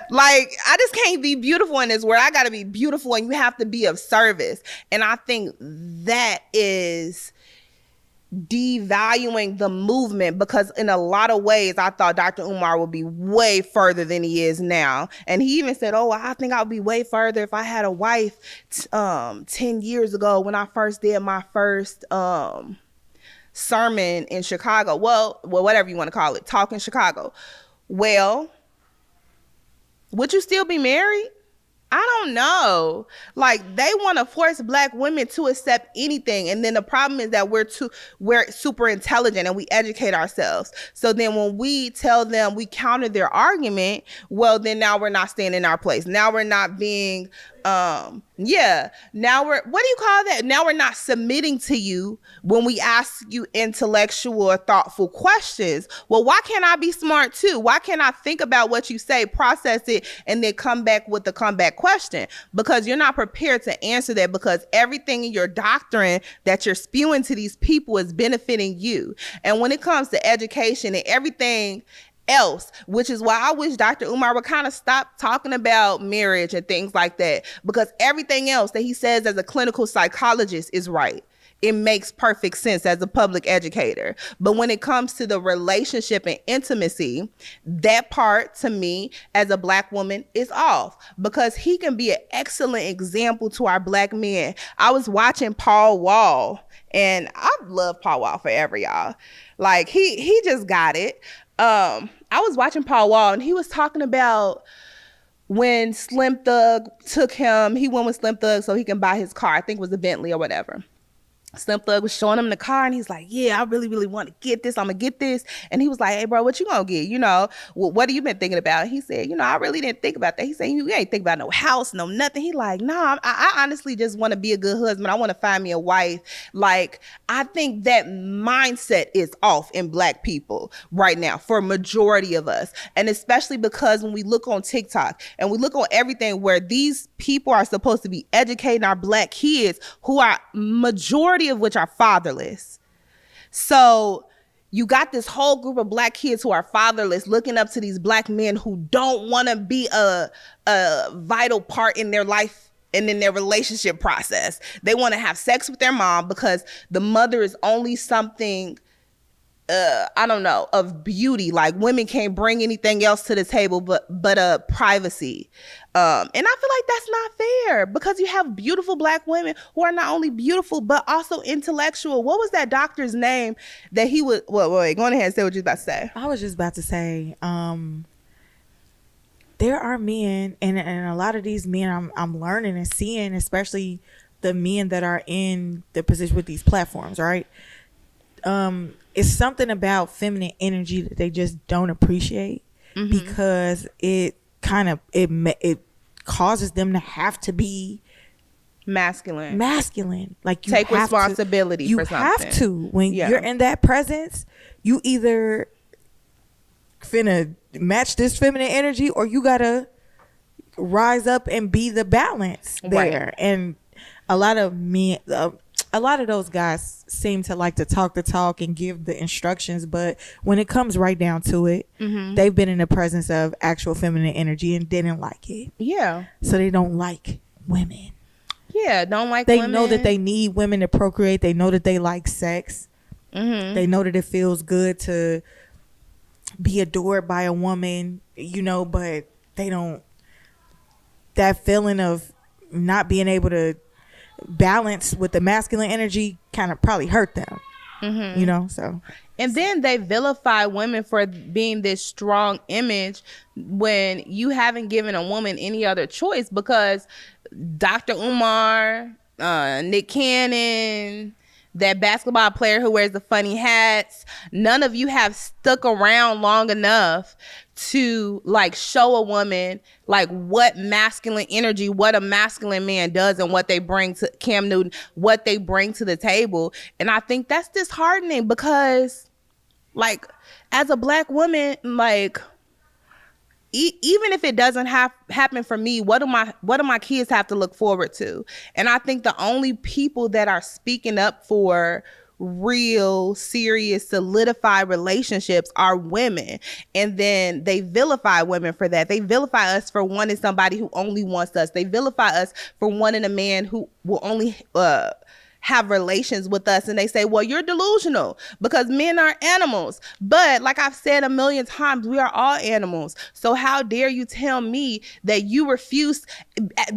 Like, I just can't be beautiful in this world. I got to be beautiful, and you have to be of service. And I think that is devaluing the movement, because in a lot of ways I thought Dr. Umar would be way further than he is now. And he even said, oh, I think I'll be way further if I had a wife 10 years ago when I first did my first sermon in Chicago. Well, whatever you want to call it, talk in Chicago. Well, would you still be married? I don't know. Like, they want to force Black women to accept anything. And then the problem is that we're super intelligent and we educate ourselves. So then when we tell them, we counter their argument, well, then now we're not staying in our place. Now we're not being, now we're, what do you call that? Now we're not submitting to you when we ask you intellectual or thoughtful questions. Well, why can't I be smart too? Why can't I think about what you say, process it, and then come back with the comeback question? Because you're not prepared to answer that, because everything in your doctrine that you're spewing to these people is benefiting you. And when it comes to education and everything else, which is why I wish Dr. Umar would kind of stop talking about marriage and things like that, because everything else that he says as a clinical psychologist is right. It makes perfect sense as a public educator. But when it comes to the relationship and intimacy, that part to me as a Black woman is off, because he can be an excellent example to our Black men. I was watching Paul Wall, and I love Paul Wall forever, y'all. Like, he just got it. I was watching Paul Wall, and he was talking about when Slim Thug took him, he went with Slim Thug so he can buy his car. I think it was a Bentley or whatever. Slim Thug was showing him the car, and he's like, yeah, I really, really want to get this. I'm going to get this. And he was like, hey, bro, what you going to get? You know, what have you been thinking about? He said, you know, I really didn't think about that. He said, you ain't think about no house, no nothing. He like, nah, I honestly just want to be a good husband. I want to find me a wife. Like, I think that mindset is off in Black people right now for a majority of us. And especially because when we look on TikTok and we look on everything where these people are supposed to be educating our Black kids, who are majority of which are fatherless. So you got this whole group of Black kids who are fatherless looking up to these Black men who don't want to be a vital part in their life and in their relationship process. They want to have sex with their mom because the mother is only something I don't know, of beauty. Like, women can't bring anything else to the table but privacy. And I feel like that's not fair, because you have beautiful Black women who are not only beautiful but also intellectual. What was that doctor's name that he was? Wait, go on ahead and say what you was about to say. I was just about to say, there are men, and a lot of these men I'm learning and seeing, especially the men that are in the position with these platforms, right? It's something about feminine energy that they just don't appreciate, because it causes them to have to be masculine. Like, you take responsibility for something. You have to. When you're in that presence, you either finna match this feminine energy, or you gotta rise up and be the balance there. Right. And a lot of men, a lot of those guys seem to like to talk the talk and give the instructions, but when it comes right down to it, they've been in the presence of actual feminine energy and didn't like it. Yeah. So they don't like women. Yeah, don't like women. They know that they need women to procreate. They know that they like sex. They know that it feels good to be adored by a woman, you know, but they don't, that feeling of not being able to balance with the masculine energy kind of probably hurt them, you know, so. And then they vilify women for being this strong image when you haven't given a woman any other choice, because Dr. Umar, Nick Cannon, that basketball player who wears the funny hats, none of you have stuck around long enough to like show a woman like what masculine energy, what a masculine man does, and what they bring to Cam Newton, what they bring to the table. And I think that's disheartening, because like as a black woman, like even if it doesn't happen for me, what do my kids have to look forward to? And I think the only people that are speaking up for real, serious, solidified relationships are women. And then they vilify women for that. They vilify us for wanting somebody who only wants us. They vilify us for wanting a man who will only have relations with us. And they say, well, you're delusional because men are animals. But like I've said a million times, we are all animals. So how dare you tell me that you refuse,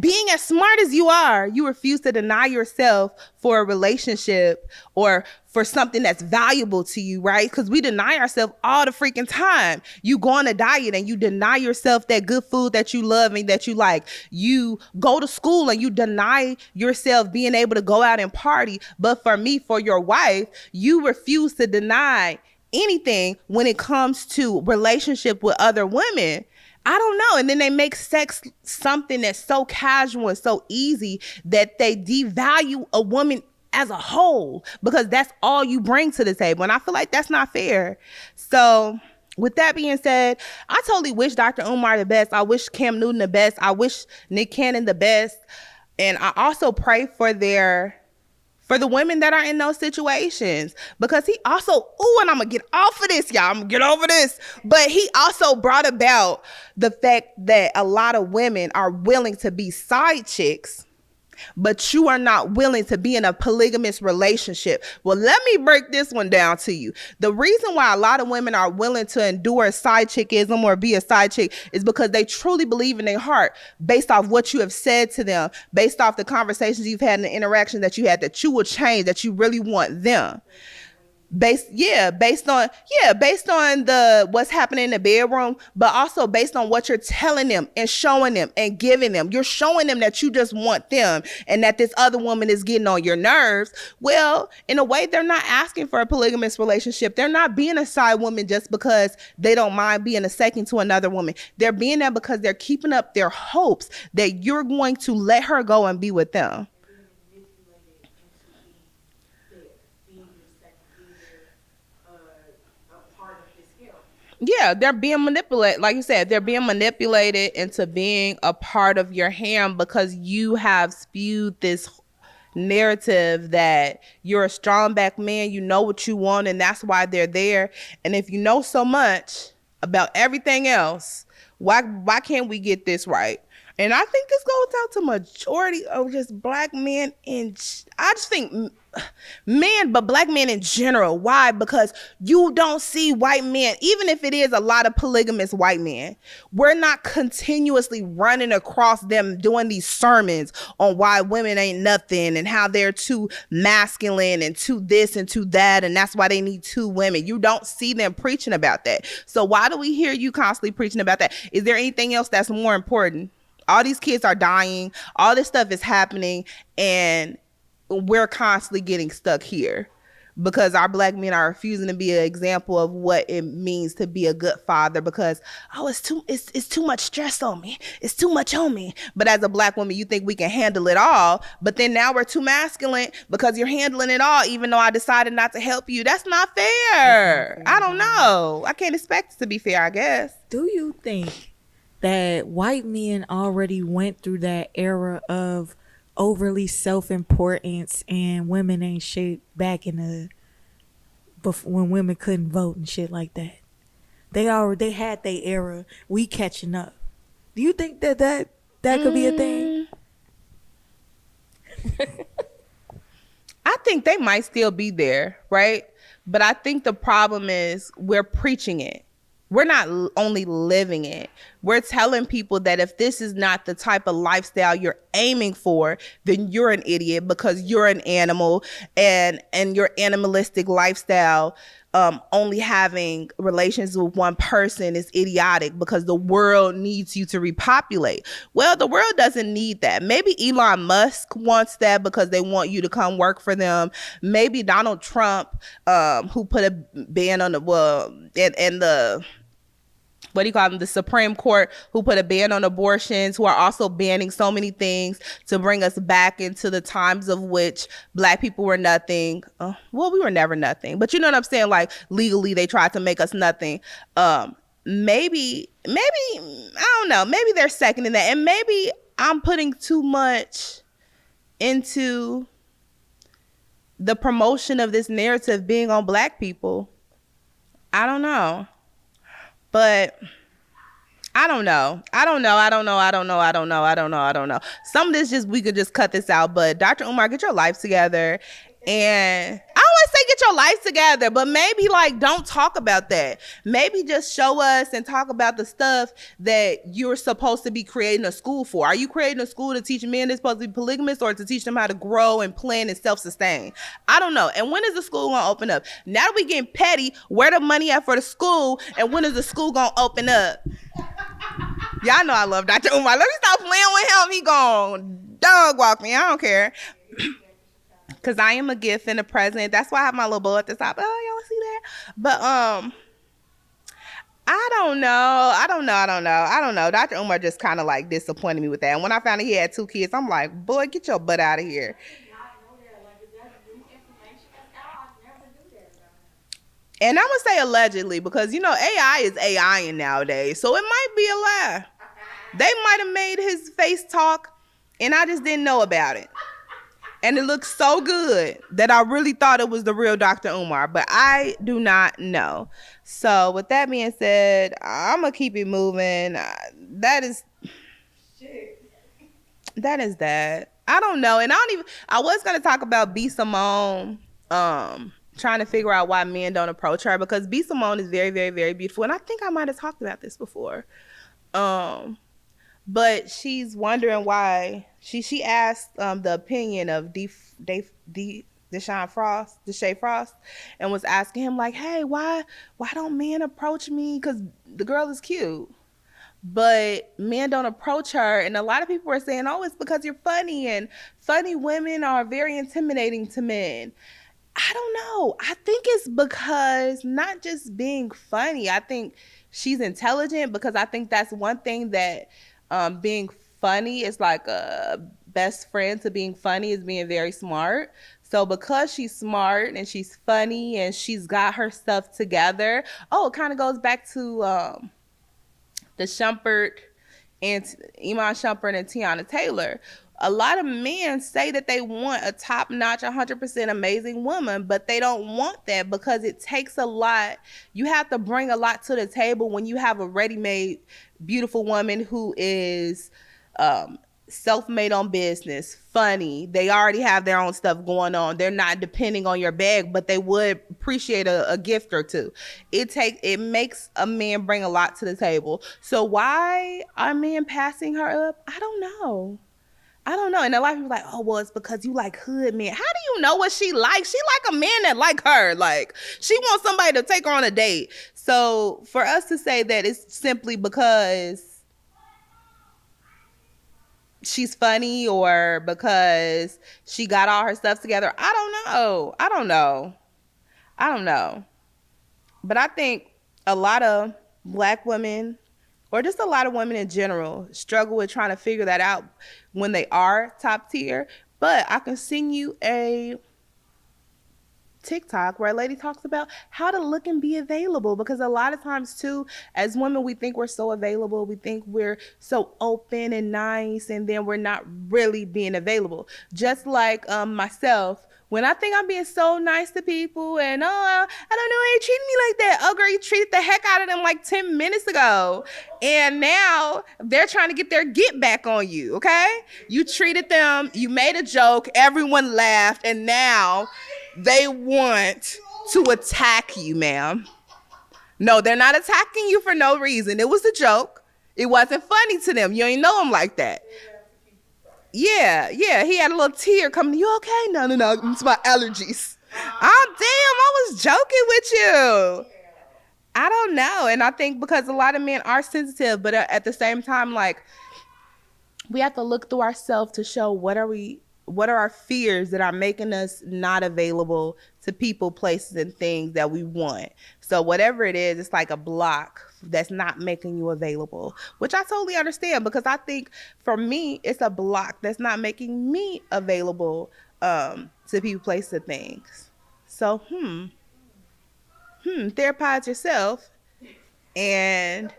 being as smart as you are, you refuse to deny yourself for a relationship or for something that's valuable to you, right? Because we deny ourselves all the freaking time. You go on a diet and you deny yourself that good food that you love and that you like. You go to school and you deny yourself being able to go out and party. But for me, for your wife, you refuse to deny anything when it comes to relationship with other women. I don't know. And then they make sex something that's so casual and so easy that they devalue a woman as a whole because that's all you bring to the table. And I feel like that's not fair. So with that being said, I totally wish Dr. Umar the best. I wish Cam Newton the best. I wish Nick Cannon the best. And I also pray for the women that are in those situations, because he also, and I'm gonna get off of this, y'all. I'm gonna get over this. But he also brought about the fact that a lot of women are willing to be side chicks, but you are not willing to be in a polygamous relationship. Well, let me break this one down to you. The reason why a lot of women are willing to endure side chickism or be a side chick is because they truly believe in their heart, based off what you have said to them, based off the conversations you've had and the interaction that you had, that you will change, that you really want them. Based on the what's happening in the bedroom, but also based on what you're telling them and showing them and giving them. You're showing them that you just want them and that this other woman is getting on your nerves. Well, in a way, they're not asking for a polygamous relationship. They're not being a side woman just because they don't mind being a second to another woman. They're being that because they're keeping up their hopes that you're going to let her go and be with them. Yeah, they're being manipulated. Like you said, they're being manipulated into being a part of your harem because you have spewed this narrative that you're a strong back man, you know what you want, and that's why they're there. And if you know so much about everything else, why can't we get this right? And I think this goes out to majority of just black men I just think men, but black men in general. Why? Because you don't see white men, even if it is a lot of polygamous white men, we're not continuously running across them doing these sermons on why women ain't nothing and how they're too masculine and too this and too that, and that's why they need two women. You don't see them preaching about that. So why do we hear you constantly preaching about that? Is there anything else that's more important? All these kids are dying. All this stuff is happening. And we're constantly getting stuck here because our black men are refusing to be an example of what it means to be a good father because, it's too much stress on me. It's too much on me. But as a black woman, you think we can handle it all. But then now we're too masculine because you're handling it all, even though I decided not to help you. That's not fair. I don't know. I can't expect it to be fair, I guess. Do you think that white men already went through that era of overly self-importance and women ain't shit back in the when women couldn't vote and shit like that? They had their era. We catching up. Do you think that could be a thing? I think they might still be there, right? But I think the problem is we're preaching it. we're not only living it, we're telling people that if this is not the type of lifestyle you're aiming for, then you're an idiot because you're an animal, and your animalistic lifestyle, only having relations with one person is idiotic because the world needs you to repopulate. Well, the world doesn't need that. Maybe Elon Musk wants that because they want you to come work for them. Maybe Donald Trump, who put a ban on the, well, and the, what do you call them, the Supreme Court, who put a ban on abortions, who are also banning so many things to bring us back into the times of which Black people were nothing. Well, we were never nothing, but you know what I'm saying? Like, legally, they tried to make us nothing. Maybe, I don't know, maybe they're seconding that. And maybe I'm putting too much into the promotion of this narrative being on Black people. I don't know. But I don't know. Some of this just, we could just cut this out. But Dr. Umar, get your life together. And I always say get your life together, but maybe like don't talk about that. Maybe just show us and talk about the stuff that you're supposed to be creating a school for. Are you creating a school to teach men that's supposed to be polygamous, or to teach them how to grow and plan and self-sustain? I don't know. And when is the school gonna open up? Now that we getting petty, where the money at for the school, and when is the school gonna open up? Y'all know I love Dr. Umar. Let me stop playing with him. He gonna dog walk me. I don't care. Because I am a gift and a present. That's why I have my little bow at the top. Oh, y'all see that? But I don't know. Dr. Umar just kind of like disappointed me with that. And when I found out he had 2 kids, I'm like, boy, get your butt out of here. And I'm going to say allegedly because, you know, AI is AI nowadays. So it might be a lie. They might have made his face talk and I just didn't know about it. And it looks so good that I really thought it was the real Dr. Umar, but I do not know. So with that being said, I'm going to keep it moving. That is that. I don't know. And I was going to talk about B. Simone, trying to figure out why men don't approach her, because B. Simone is very, very, very beautiful. And I think I might have talked about this before. But she's wondering why she asked the opinion of Deshae Frost, and was asking him like, hey, why don't men approach me? Because the girl is cute, but men don't approach her. And a lot of people are saying, oh, it's because you're funny, and funny women are very intimidating to men. I don't know. I think it's because not just being funny. I think she's intelligent, because I think that's one thing that being funny is like a best friend to being funny is being very smart. So because she's smart and she's funny and she's got her stuff together, it kind of goes back to the Shumpert and Iman Shumpert and Teyana Taylor. A lot of men say that they want a top-notch, 100% amazing woman, but they don't want that because it takes a lot. You have to bring a lot to the table when you have a ready-made, beautiful woman who is self-made on business, funny. They already have their own stuff going on. They're not depending on your bag, but they would appreciate a gift or two. It makes a man bring a lot to the table. So why are men passing her up? I don't know. And a lot of people are like, oh, well, it's because you like hood men. How do you know what she likes? She like a man that like her. Like, she wants somebody to take her on a date. So for us to say that it's simply because she's funny or because she got all her stuff together, I don't know. But I think a lot of Black women, or just a lot of women in general, struggle with trying to figure that out when they are top tier. But I can send you a TikTok where a lady talks about how to look and be available, because a lot of times too, as women, we think we're so available, we think we're so open and nice, and then we're not really being available. Just like myself, when I think I'm being so nice to people and I don't know why you treating me like that. Oh girl, you treated the heck out of them like 10 minutes ago. And now they're trying to get their get back on you, okay? You treated them, you made a joke, everyone laughed, and now they want to attack you, ma'am. No, they're not attacking you for no reason. It was a joke. It wasn't funny to them. You ain't know him like that. Yeah. He had a little tear coming. You okay? No. It's my allergies. Oh, damn. I was joking with you. I don't know. And I think because a lot of men are sensitive, but at the same time, like, we have to look through ourselves to show what are our fears that are making us not available to people, places, and things that we want. So whatever it is, it's like a block that's not making you available, which I totally understand, because I think for me, it's a block that's not making me available to people, places, and things. So, therapize yourself and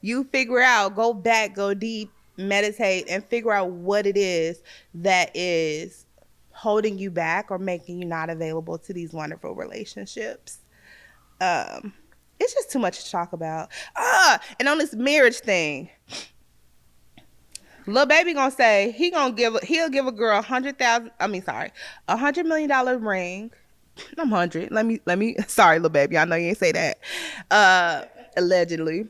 you figure out, go back, go deep, meditate, and figure out what it is that is holding you back or making you not available to these wonderful relationships. It's just too much to talk about. And on this marriage thing, Lil Baby gonna say he'll give a girl $100 million ring. I'm 100. Let me. Sorry, Lil Baby. I know you ain't say that. Allegedly,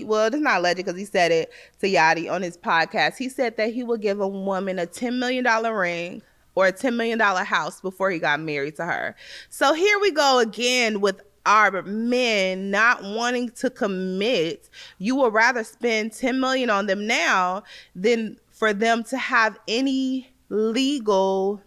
well, it's not alleged because he said it to Yachty on his podcast. He said that he would give a woman a $10 million ring or a $10 million house before he got married to her. So here we go again with our men not wanting to commit. You would rather spend $10 million on them now than for them to have any legal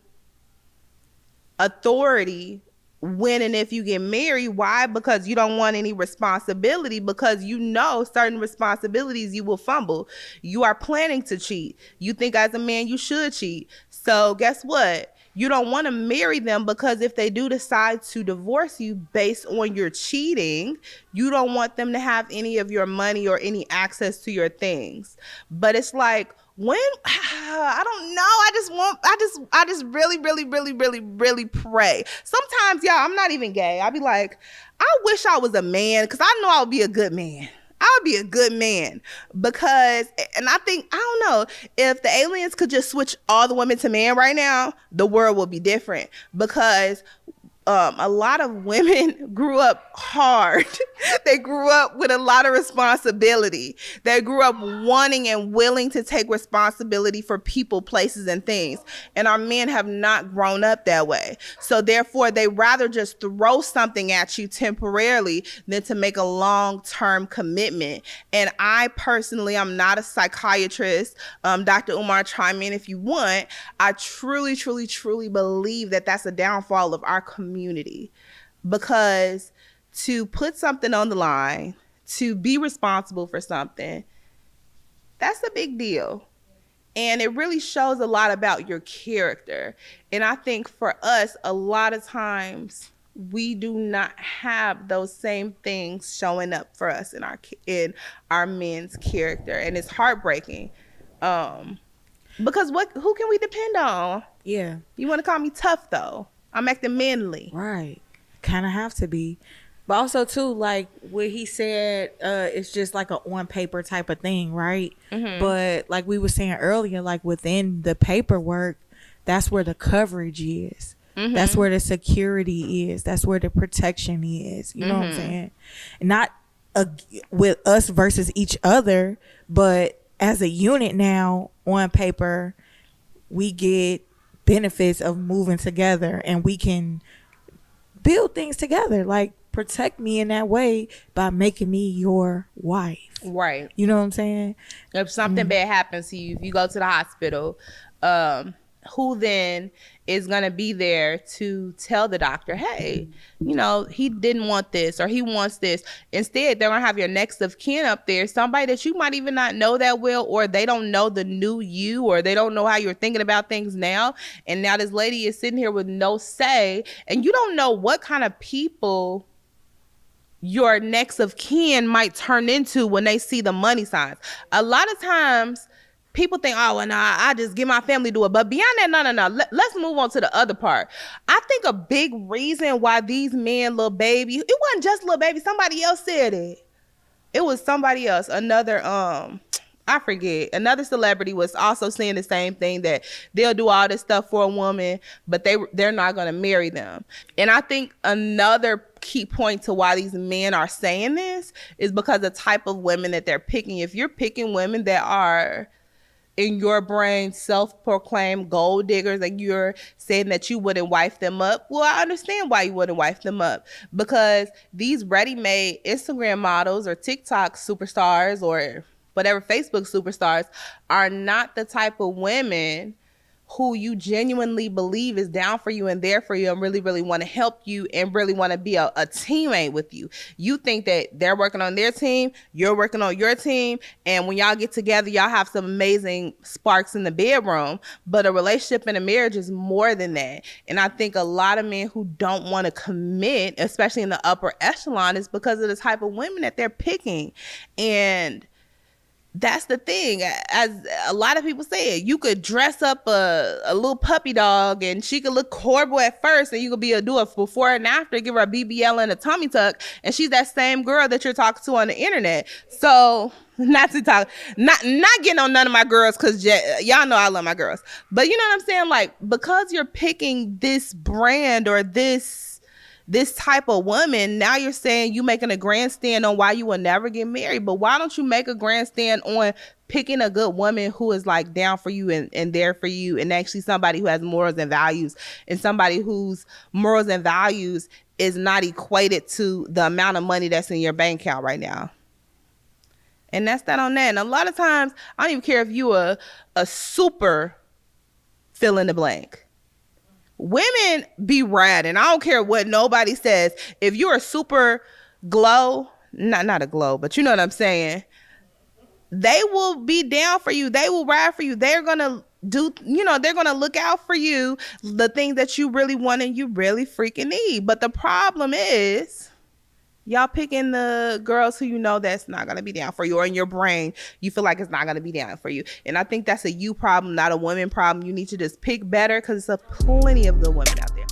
authority when and if you get married. Why? Because you don't want any responsibility, because you know certain responsibilities you will fumble. You are planning to cheat. You think as a man you should cheat. So guess what? You don't want to marry them, because if they do decide to divorce you based on your cheating, you don't want them to have any of your money or any access to your things. But it's like, when I don't know, I just really pray. Sometimes, y'all, I'm not even gay. I be like, I wish I was a man, because I know I would be a good man. I would be a good man, because, and I think, I don't know, if the aliens could just switch all the women to men right now, the world would be different, because a lot of women grew up hard. They grew up with a lot of responsibility. They grew up wanting and willing to take responsibility for people, places, and things. And our men have not grown up that way. So therefore, they rather just throw something at you temporarily than to make a long-term commitment. And I personally, I'm not a psychiatrist. Dr. Umar, chime in if you want. I truly believe that that's a downfall of our community, because to put something on the line, to be responsible for something, that's a big deal. And it really shows a lot about your character. And I think for us, a lot of times we do not have those same things showing up for us in our men's character. And it's heartbreaking. Because who can we depend on? Yeah. You want to call me tough, though. I'm acting manly. Right. Kind of have to be. But also, too, like what he said, it's just like a on paper type of thing, right? Mm-hmm. But like we were saying earlier, like within the paperwork, that's where the coverage is. Mm-hmm. That's where the security is. That's where the protection is. You know what I'm saying? Not with us versus each other, but as a unit now, on paper, we get benefits of moving together, and we can build things together. Like, protect me in that way by making me your wife. Right. You know what I'm saying? If something bad happens to you, if you go to the hospital, who then is going to be there to tell the doctor, hey, you know, he didn't want this or he wants this. Instead, they're going to have your next of kin up there, somebody that you might even not know that well, or they don't know the new you, or they don't know how you're thinking about things now. And now this lady is sitting here with no say, and you don't know what kind of people your next of kin might turn into when they see the money signs. A lot of times people think, oh, well, nah, I just get my family to do it. But beyond that, no. Let's move on to the other part. I think a big reason why these men, Lil Baby, it wasn't just Lil Baby. Somebody else said it. It was somebody else. Another, I forget. Another celebrity was also saying the same thing, that they'll do all this stuff for a woman, but they're not going to marry them. And I think another key point to why these men are saying this is because the type of women that they're picking. If you're picking women that are in your brain self-proclaimed gold diggers, like you're saying that you wouldn't wife them up, well, I understand why you wouldn't wife them up, because these ready-made Instagram models or TikTok superstars or whatever Facebook superstars are not the type of women who you genuinely believe is down for you and there for you and really, really want to help you and really want to be a teammate with you. You think that they're working on their team, you're working on your team, and when y'all get together, y'all have some amazing sparks in the bedroom, but a relationship and a marriage is more than that. And I think a lot of men who don't want to commit, especially in the upper echelon, is because of the type of women that they're picking. And that's the thing. As a lot of people say, you could dress up a little puppy dog and she could look horrible at first, and you could do a before and after, give her a BBL and a tummy tuck, and she's that same girl that you're talking to on the internet. So not getting on none of my girls, because y'all know I love my girls, but you know what I'm saying? Like, because you're picking this brand or this type of woman, now you're saying you making a grandstand on why you will never get married. But why don't you make a grandstand on picking a good woman who is like down for you and there for you, and actually somebody who has morals and values, and somebody whose morals and values is not equated to the amount of money that's in your bank account right now. And that's that on that. And a lot of times, I don't even care if you a super fill in the blank. Women be rad, and I don't care what nobody says. If you're a super glow, not a glow, but you know what I'm saying, they will be down for you. They will ride for you. They're gonna they're gonna look out for you, the things that you really want and you really freaking need. But the problem is, y'all picking the girls who you know that's not going to be down for you, or in your brain you feel like it's not going to be down for you. And I think that's a you problem, not a women problem. You need to just pick better, because there's plenty of good women out there.